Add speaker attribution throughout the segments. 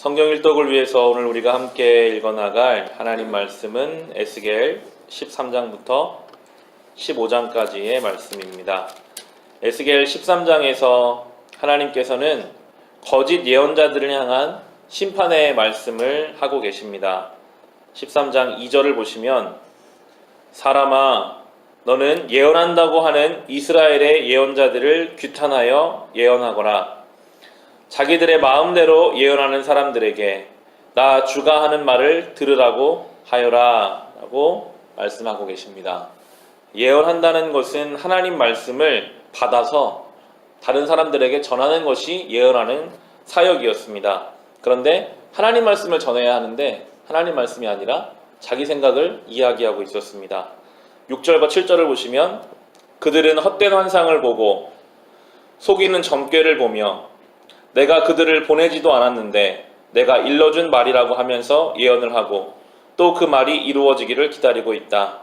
Speaker 1: 성경 일독을 위해서 오늘 우리가 함께 읽어나갈 하나님 말씀은 에스겔 13장부터 15장까지의 말씀입니다. 에스겔 13장에서 하나님께서는 거짓 예언자들을 향한 심판의 말씀을 하고 계십니다. 13장 2절을 보시면 사람아 너는 예언한다고 하는 이스라엘의 예언자들을 규탄하여 예언하거라. 자기들의 마음대로 예언하는 사람들에게 나 주가 하는 말을 들으라고 하여라 라고 말씀하고 계십니다. 예언한다는 것은 하나님 말씀을 받아서 다른 사람들에게 전하는 것이 예언하는 사역이었습니다. 그런데 하나님 말씀을 전해야 하는데 하나님 말씀이 아니라 자기 생각을 이야기하고 있었습니다. 6절과 7절을 보시면 그들은 헛된 환상을 보고 속이는 점괘를 보며 내가 그들을 보내지도 않았는데 내가 일러준 말이라고 하면서 예언을 하고 또 그 말이 이루어지기를 기다리고 있다.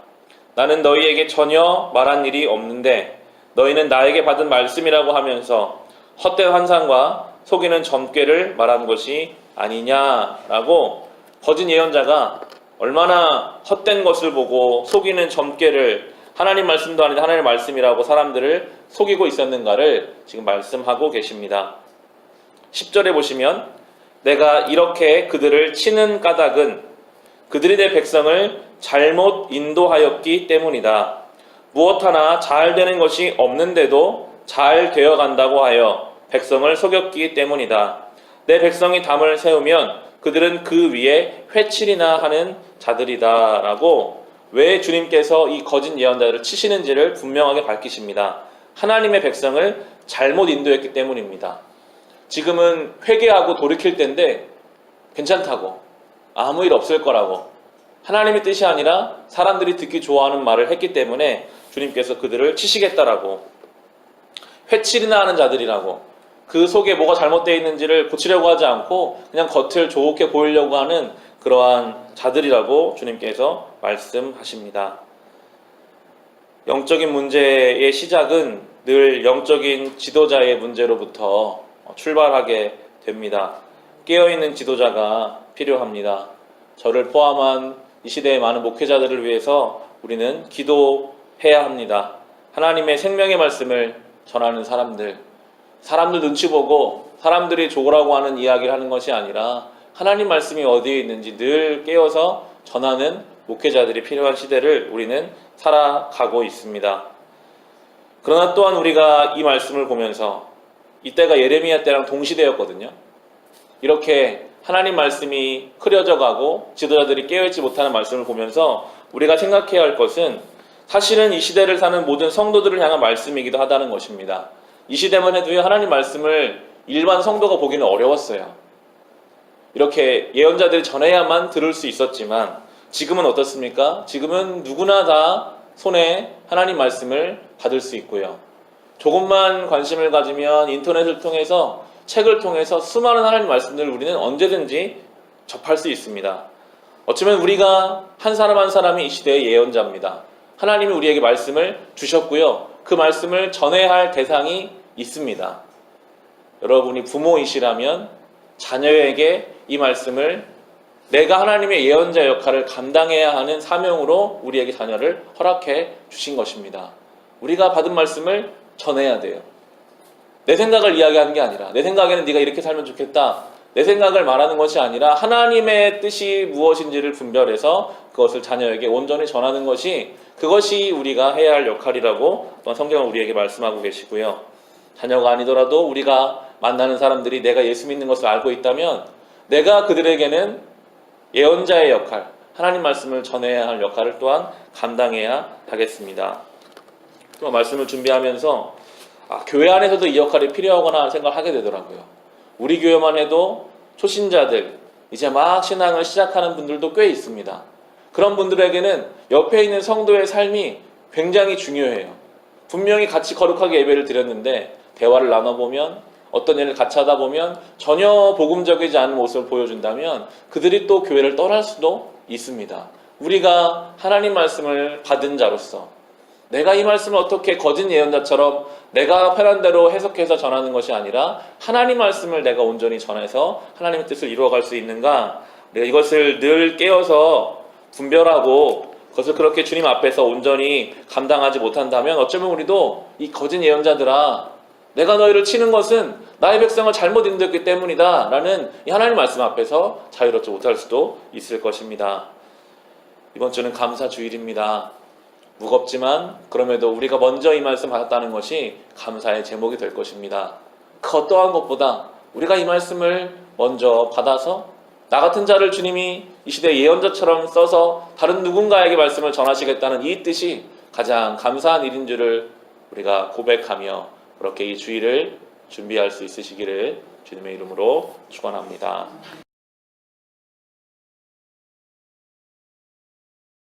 Speaker 1: 나는 너희에게 전혀 말한 일이 없는데 너희는 나에게 받은 말씀이라고 하면서 헛된 환상과 속이는 점괘를 말한 것이 아니냐라고 거짓 예언자가 얼마나 헛된 것을 보고 속이는 점괘를 하나님 말씀도 아닌데 하나님의 말씀이라고 사람들을 속이고 있었는가를 지금 말씀하고 계십니다. 10절에 보시면 내가 이렇게 그들을 치는 까닭은 그들이 내 백성을 잘못 인도하였기 때문이다. 무엇 하나 잘 되는 것이 없는데도 잘 되어간다고 하여 백성을 속였기 때문이다. 내 백성이 담을 세우면 그들은 그 위에 회칠이나 하는 자들이다 라고 왜 주님께서 이 거짓 예언자를 치시는지를 분명하게 밝히십니다. 하나님의 백성을 잘못 인도했기 때문입니다. 지금은 회개하고 돌이킬 때인데 괜찮다고 아무 일 없을 거라고 하나님의 뜻이 아니라 사람들이 듣기 좋아하는 말을 했기 때문에 주님께서 그들을 치시겠다라고 회칠이나 하는 자들이라고 그 속에 뭐가 잘못되어 있는지를 고치려고 하지 않고 그냥 겉을 좋게 보이려고 하는 그러한 자들이라고 주님께서 말씀하십니다. 영적인 문제의 시작은 늘 영적인 지도자의 문제로부터 출발하게 됩니다. 깨어있는 지도자가 필요합니다. 저를 포함한 이 시대의 많은 목회자들을 위해서 우리는 기도해야 합니다. 하나님의 생명의 말씀을 전하는 사람들 눈치 보고 사람들이 좋으라고 하는 이야기를 하는 것이 아니라 하나님 말씀이 어디에 있는지 늘 깨어서 전하는 목회자들이 필요한 시대를 우리는 살아가고 있습니다. 그러나 또한 우리가 이 말씀을 보면서 이때가 예레미야 때랑 동시대였거든요. 이렇게 하나님 말씀이 흐려져 가고 지도자들이 깨어있지 못하는 말씀을 보면서 우리가 생각해야 할 것은 사실은 이 시대를 사는 모든 성도들을 향한 말씀이기도 하다는 것입니다. 이 시대만 해도요 하나님 말씀을 일반 성도가 보기는 어려웠어요. 이렇게 예언자들이 전해야만 들을 수 있었지만 지금은 어떻습니까? 지금은 누구나 다 손에 하나님 말씀을 받을 수 있고요. 조금만 관심을 가지면 인터넷을 통해서 책을 통해서 수많은 하나님 말씀들을 우리는 언제든지 접할 수 있습니다. 어쩌면 우리가 한 사람 한 사람이 이 시대의 예언자입니다. 하나님이 우리에게 말씀을 주셨고요. 그 말씀을 전해야 할 대상이 있습니다. 여러분이 부모이시라면 자녀에게 이 말씀을 내가 하나님의 예언자 역할을 감당해야 하는 사명으로 우리에게 자녀를 허락해 주신 것입니다. 우리가 받은 말씀을 전해야 돼요. 내 생각을 이야기하는 게 아니라 내 생각에는 네가 이렇게 살면 좋겠다. 내 생각을 말하는 것이 아니라 하나님의 뜻이 무엇인지를 분별해서 그것을 자녀에게 온전히 전하는 것이 그것이 우리가 해야 할 역할이라고 또한 성경은 우리에게 말씀하고 계시고요. 자녀가 아니더라도 우리가 만나는 사람들이 내가 예수 믿는 것을 알고 있다면 내가 그들에게는 예언자의 역할, 하나님 말씀을 전해야 할 역할을 또한 감당해야 하겠습니다. 또 말씀을 준비하면서 교회 안에서도 이 역할이 필요하구나 생각을 하게 되더라고요. 우리 교회만 해도 초신자들, 이제 막 신앙을 시작하는 분들도 꽤 있습니다. 그런 분들에게는 옆에 있는 성도의 삶이 굉장히 중요해요. 분명히 같이 거룩하게 예배를 드렸는데 대화를 나눠보면 어떤 일을 같이 하다 보면 전혀 복음적이지 않은 모습을 보여준다면 그들이 또 교회를 떠날 수도 있습니다. 우리가 하나님 말씀을 받은 자로서 내가 이 말씀을 어떻게 거짓 예언자처럼 내가 편한 대로 해석해서 전하는 것이 아니라 하나님 말씀을 내가 온전히 전해서 하나님의 뜻을 이루어갈 수 있는가? 내가 이것을 늘 깨어서 분별하고 그것을 그렇게 주님 앞에서 온전히 감당하지 못한다면 어쩌면 우리도 이 거짓 예언자들아, 내가 너희를 치는 것은 나의 백성을 잘못 인도했기 때문이다 라는 이 하나님 말씀 앞에서 자유롭지 못할 수도 있을 것입니다. 이번 주는 감사주일입니다. 무겁지만 그럼에도 우리가 먼저 이 말씀 받았다는 것이 감사의 제목이 될 것입니다. 그 어떠한 것보다 우리가 이 말씀을 먼저 받아서 나 같은 자를 주님이 이 시대 예언자처럼 써서 다른 누군가에게 말씀을 전하시겠다는 이 뜻이 가장 감사한 일인 줄을 우리가 고백하며 그렇게 이 주일을 준비할 수 있으시기를 주님의 이름으로 축원합니다.